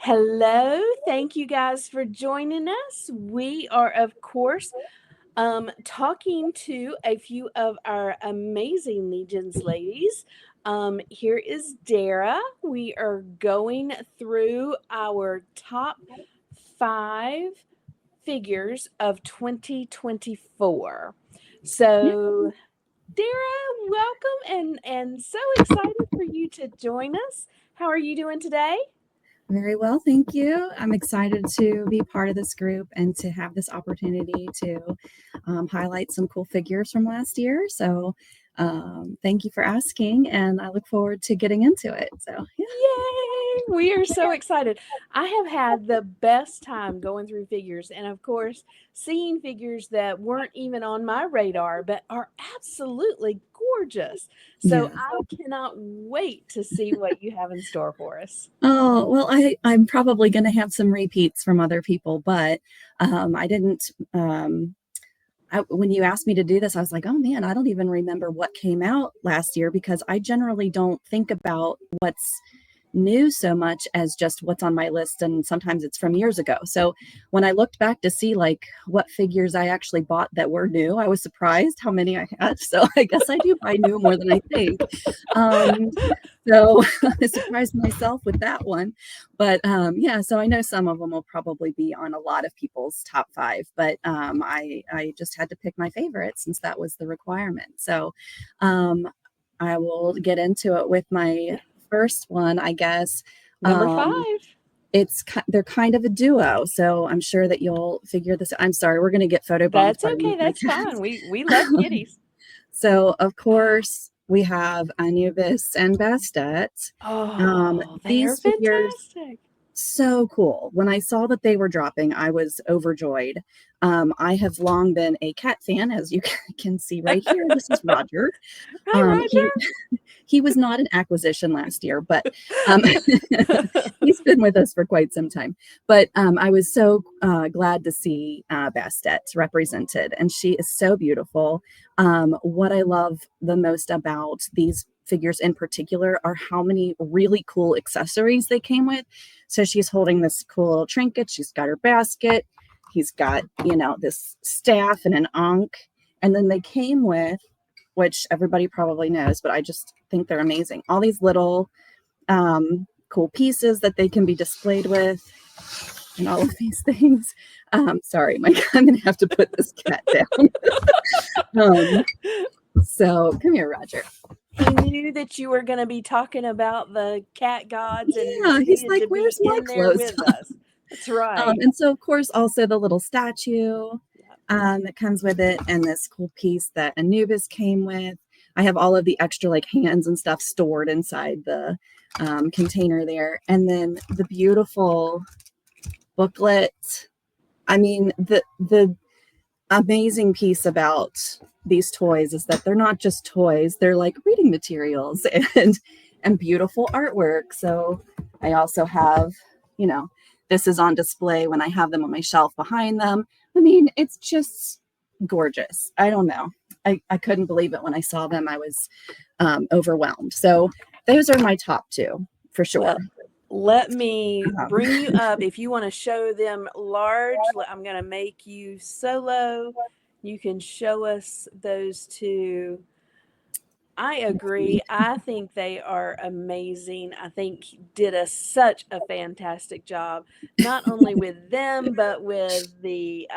Hello. Thank you guys for joining us. We are, of course, talking to a few of our amazing Legions ladies. Here is Darah. We are going through our top five figures of 2024. So, Darah, welcome and so excited for you to join us. How are you doing today? Very well, thank you. I'm excited to be part of this group and to have this opportunity to highlight some cool figures from last year. So, thank you for asking, and I look forward to getting into it. So, yeah. Yay! We are so excited. I have had the best time going through figures and, of course, seeing figures that weren't even on my radar but are absolutely gorgeous. So Yeah. I cannot wait to see what you have in store for us. Oh, well, I'm probably going to have some repeats from other people, but I didn't. When you asked me to do this, I was like, oh man, I don't even remember what came out last year because I generally don't think about what's new so much as just what's on my list. And sometimes it's from years ago. So when I looked back to see like what figures I actually bought that were new, I was surprised how many I had. So I guess I do buy new more than I think. Um, so I surprised myself with that one. But yeah, so I know some of them will probably be on a lot of people's top five, but I just had to pick my favorite since that was the requirement. So um, I will get into it with my first one, I guess. Number Um, five. they're kind of a duo, so I'm sure that you'll figure this. I'm sorry, we're going to get photobombed That's by okay. my That's cat. fine. We love kitties. So of course we have Anubis and Bastet. Oh, they are These figures fantastic. so cool. When I saw that they were dropping, I was overjoyed. I have long been a cat fan, as you can see right here. This is Roger. Hi, He was not an acquisition last year, but um, he's been with us for quite some time. But I was so glad to see Bastet represented, and she is so beautiful. What I love the most about these figures in particular are how many really cool accessories they came with. So she's holding this cool little trinket. She's got her basket. He's got, this staff and an ankh. And then they came with, which everybody probably knows, but I just think they're amazing. All these little cool pieces that they can be displayed with and all of these things. Sorry, Mike, I'm going to have to put this cat down. um, so come here, Roger. He knew that you were going to be talking about the cat gods and Yeah, he's needed like, to be where's my in there clothes? with us. That's right. And so, of course, also the little statue Yeah. that comes with it, and this cool piece that Anubis came with. I have all of the extra like hands and stuff stored inside the container there, and then the beautiful booklet. I mean, the amazing piece about these toys is that they're not just toys; they're like reading materials and beautiful artwork. So I also have, you know, this is on display when I have them on my shelf behind them. I mean, it's just gorgeous. I don't know. I couldn't believe it when I saw them. I was overwhelmed. So those are my top two for sure. Well, let me Um, bring you up. If you want to show them large, I'm going to make you solo. You can show us those two. I agree. I think they are amazing. I think he did such a fantastic job, not only with them, but with the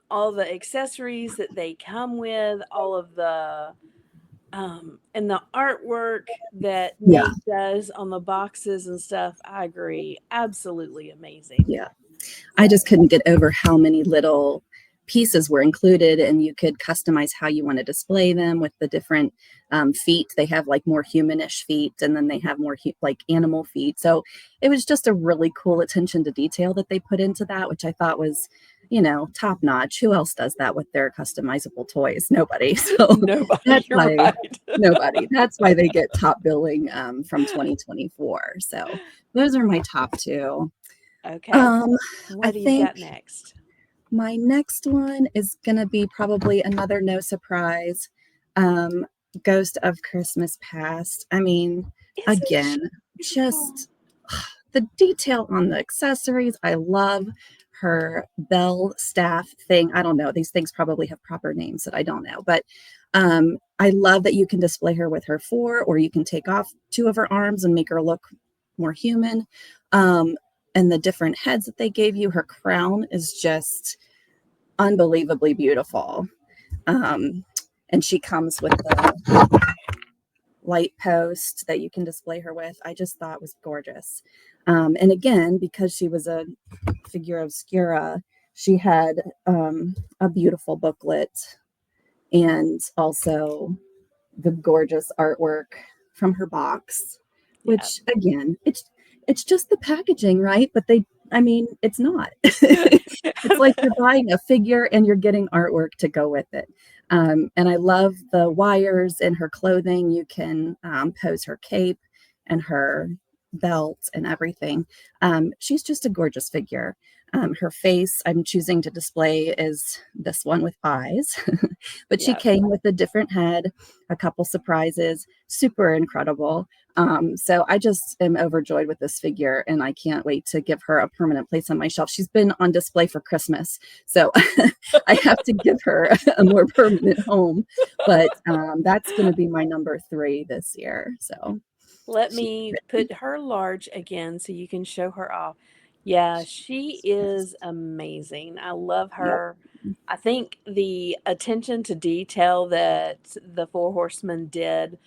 all the accessories that they come with, all of the and the artwork that yeah, Nate does on the boxes and stuff. I agree. Absolutely amazing. yeah. I just couldn't get over how many little pieces were included, and you could customize how you want to display them with the different feet. They have like more humanish feet, and then they have more like animal feet. So it was just a really cool attention to detail that they put into that, which I thought was, top notch. Who else does that with their customizable toys? Nobody. So Nobody, that's you're why right. nobody. That's why they get top billing from 2024. So those are my top two. Okay. Um, I What do you think got next? my next one is going to be probably another no surprise. Um, Ghost of Christmas Past. I mean, Isn't she again, beautiful? just the detail on the accessories. I love her bell staff thing. I don't know. These things probably have proper names that I don't know, but I love that you can display her with her four, or you can take off two of her arms and make her look more human. Um, and the different heads that they gave you, her crown is just unbelievably beautiful. Um, and she comes with the light post that you can display her with. I just thought was gorgeous. And again, because she was a figure obscura, she had a beautiful booklet and also the gorgeous artwork from her box, Yeah. which again, it's just the packaging, right? But I mean, it's not. It's like you're buying a figure and you're getting artwork to go with it. And I love the wires in her clothing. You can pose her cape and her belt and everything. She's just a gorgeous figure. Her face I'm choosing to display is this one with eyes, but she Yeah. came with a different head, a couple surprises, super incredible. So I just am overjoyed with this figure and I can't wait to give her a permanent place on my shelf. She's been on display for Christmas, so I have to give her a more permanent home. But that's going to be my number 3 this year. So Let she's me pretty. put her large again so you can show her off. Yeah, she is Yes. amazing. I love Yep. her. I think the attention to detail that the Four Horsemen did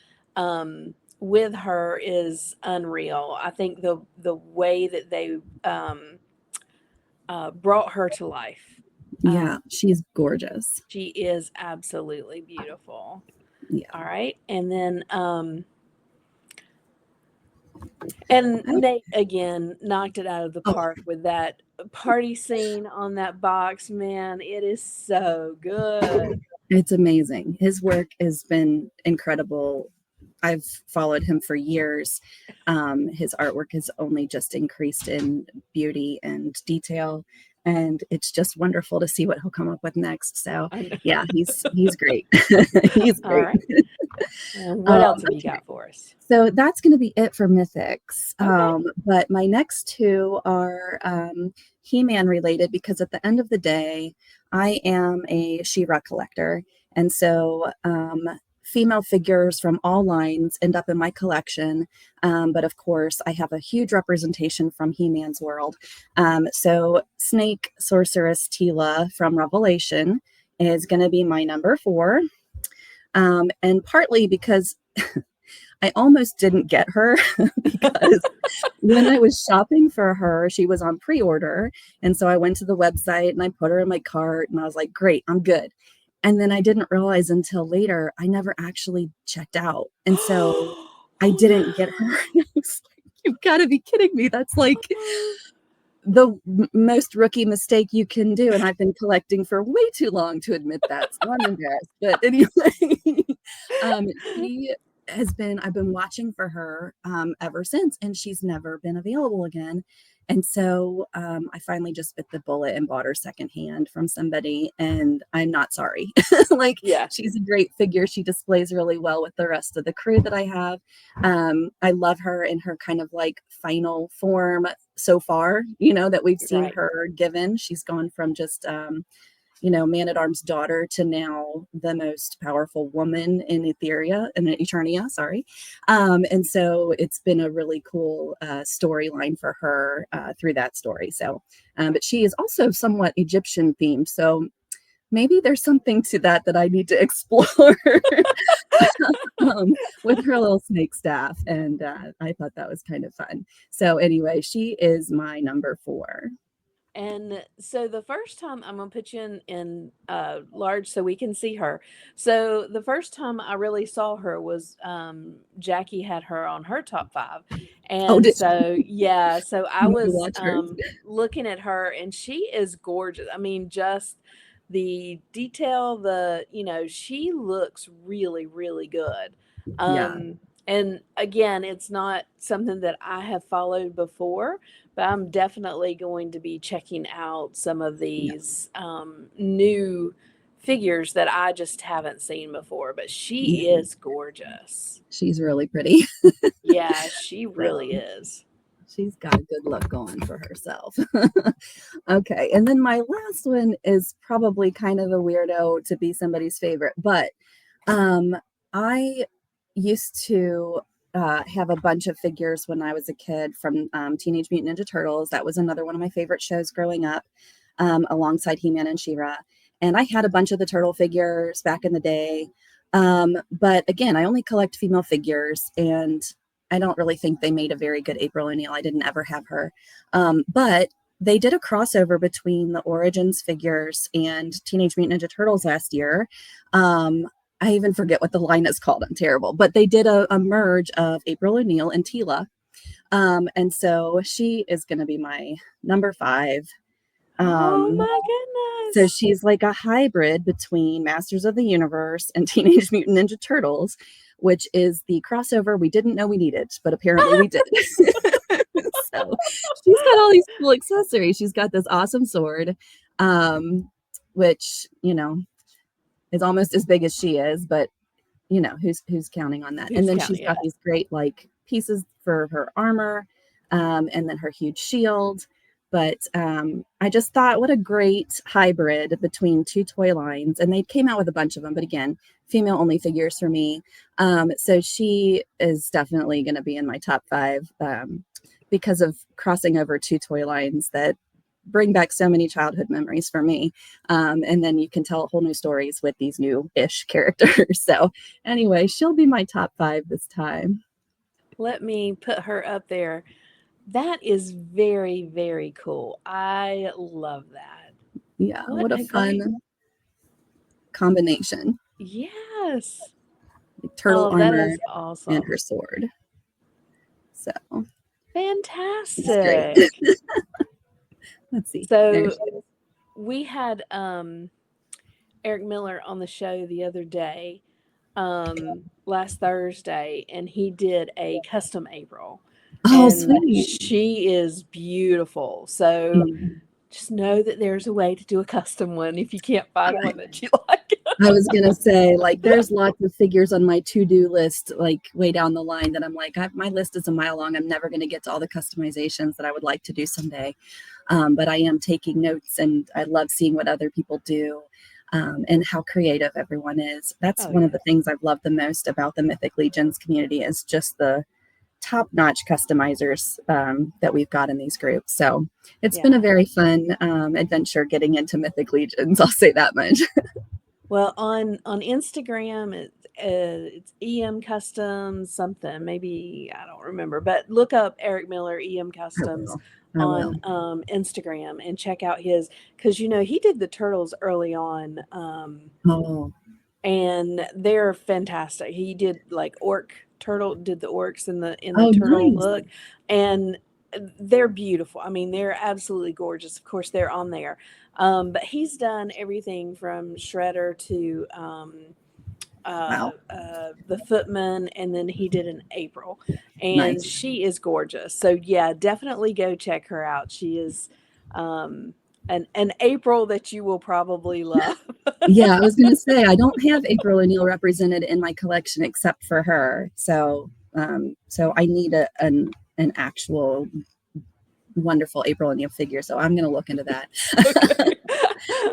with her is unreal. I think the way that they brought her to life. Yeah, Um, she's gorgeous. she is absolutely beautiful. Yeah. All right, and then and I, Nate again knocked it out of the oh, park with that party scene on that box. Man, it is so good. it's amazing. His work has been incredible. I've followed him for years. His artwork has only just increased in beauty and detail, and it's just wonderful to see what he'll come up with next. So, I know. yeah, he's great. He's All great. right. And what else have you Okay, got for us? so that's going to be it for Mythics. Okay. But my next two are He-Man related because at the end of the day, I am a She-Ra collector, and so female figures from all lines end up in my collection. But of course, I have a huge representation from He-Man's world. So Snake Sorceress Tila from Revelation is going to be my number 4. And partly because I almost didn't get her because when I was shopping for her, she was on pre order. And so I went to the website and I put her in my cart and I was like, great, I'm good. And then I didn't realize until later I never actually checked out. And so I Oh didn't get her. I was like, you've got to be kidding me. That's like no. the most rookie mistake you can do. And I've been collecting for way too long to admit that. So I'm embarrassed. But anyway, she I've been watching for her ever since, and she's never been available again. And so I finally just bit the bullet and bought her secondhand from somebody, and I'm not sorry. Like, Yeah. she's a great figure. She displays really well with the rest of the crew that I have. I love her in her kind of like final form so far, that we've seen Right. her given. She's gone from just, Man at Arms daughter to now the most powerful woman in Eternia, sorry. And so it's been a really cool storyline for her through that story. So, but she is also somewhat Egyptian themed. So maybe there's something to that I need to explore with her little snake staff. And I thought that was kind of fun. So anyway, she is my number 4. And so the first time I'm gonna put you in large so we can see her. So the first time I really saw her was Jackie had her on her top 5. Oh, And did you so yeah, so I need to was watch hers? looking at her and she is gorgeous. I mean, just the detail, she looks really, really good. Yeah, And again, it's not something that I have followed before, but I'm definitely going to be checking out some of yeah, these new figures that I just haven't seen before. But yeah. she is gorgeous. She's really pretty. Yeah, she So really is. She's got a good look going for herself. Okay. And then my last one is probably kind of a weirdo to be somebody's favorite, but um, I used to have a bunch of figures when I was a kid from Teenage Mutant Ninja Turtles. That was another one of my favorite shows growing up, alongside He-Man and She-Ra. And I had a bunch of the turtle figures back in the day. But again, I only collect female figures, and I don't really think they made a very good April O'Neil. I didn't ever have her. But they did a crossover between the Origins figures and Teenage Mutant Ninja Turtles last year. I even forget what the line is called. I'm terrible. But they did a merge of April O'Neil and Tila. And so she is going to be my number 5. Oh Um, my so goodness. she's like a hybrid between Masters of the Universe and Teenage Mutant Ninja Turtles, which is the crossover we didn't know we needed, but apparently we did. So she's got all these cool accessories. She's got this awesome sword, which, is almost as big as she is, but who's counting on that? And Who's then counting? she's Yeah. got these great like pieces for her armor, and then her huge shield. But I just thought, what a great hybrid between two toy lines. And they came out with a bunch of them, but again, female only figures for me. So she is definitely going to be in my top 5, because of crossing over two toy lines that bring back so many childhood memories for me. And then you can tell whole new stories with these new-ish characters. So anyway, she'll be my top 5 this time. Let me put her up there. That is very, very cool. I love that. Yeah, What what a a great. fun combination. Yes. Like turtle Oh, that armor is and her awesome. sword. So it's great. Fantastic. Let's see. There So she is. we had Eric Miller on the show the other day, last Thursday, and he did a custom April, Oh, and sweet. she is beautiful. So Mm. just know that there's a way to do a custom one if you can't find one that you like. I was gonna say, like, there's lots of figures on my to-do list, like way down the line, that I'm like, my list is a mile long. I'm never gonna get to all the customizations that I would like to do someday. But I am taking notes, and I love seeing what other people do, and how creative everyone is. That's Oh one of yeah, the things I've loved the most about the Mythic Legions community, is just the top-notch customizers, that we've got in these groups. So it's been a yeah. very fun adventure getting into Mythic Legions. I'll say that much. Well, on Instagram, it's EM Customs something. Maybe I don't remember, but look up Eric Miller EM I Customs will. I on will. Instagram and check out his, because he did the turtles early on, Oh, and they're fantastic. He did like orc turtle, did the orcs in the oh, turtle nice. look, and they're beautiful. I mean, they're absolutely gorgeous. Of course, they're on there, but he's done everything from Shredder to Wow. the Footman, and then he did an April, and Nice. she is gorgeous. So yeah, definitely go check her out. She is um, an April that you will probably love. Yeah, I was gonna say I don't have April O'Neil represented in my collection except for her. So I need an actual wonderful April O'Neil figure. So I'm gonna look into that. Okay.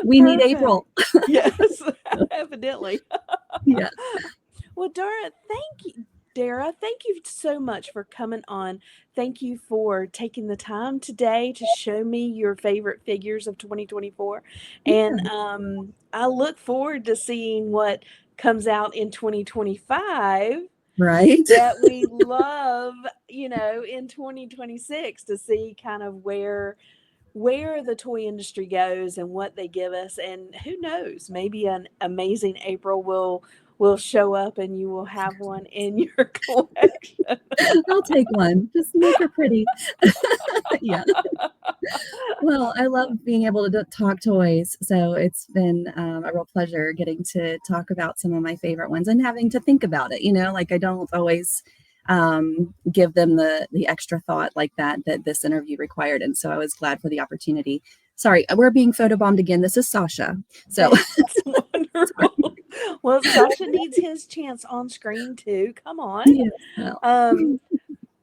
We need Perfect. April. Yes, evidently. Yeah. Well, Dara, thank you so much for coming on. Thank you for taking the time today to show me your favorite figures of 2024. And Yeah. I look forward to seeing what comes out in 2025 Right. that we love, in 2026, to see kind of where the toy industry goes and what they give us, and who knows, maybe an amazing April will show up and you will have one in your collection. I'll take one. Just make her pretty. Yeah. Well, I love being able to talk toys. So it's been a real pleasure getting to talk about some of my favorite ones and having to think about it. Like I don't always give them the extra thought like that this interview required. And so I was glad for the opportunity. Sorry, we're being photobombed again. This is Sasha. So That's sorry. wonderful. Well, Sasha needs his chance on screen too. Come on. Yeah. Well, Um,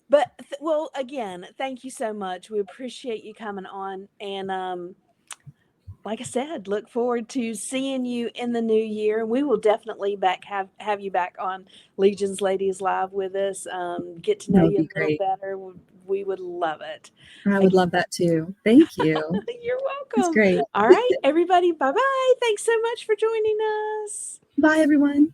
But well, again, thank you so much. We appreciate you coming on, and like I said, look forward to seeing you in the new year. We will definitely back have you back on Legion's Ladies Live with us. Get to know That would you be a little great. better. We would love it. I would Again, love that too. Thank you. you're It's welcome. great. All right, everybody. Bye bye. Thanks so much for joining us. Bye, everyone.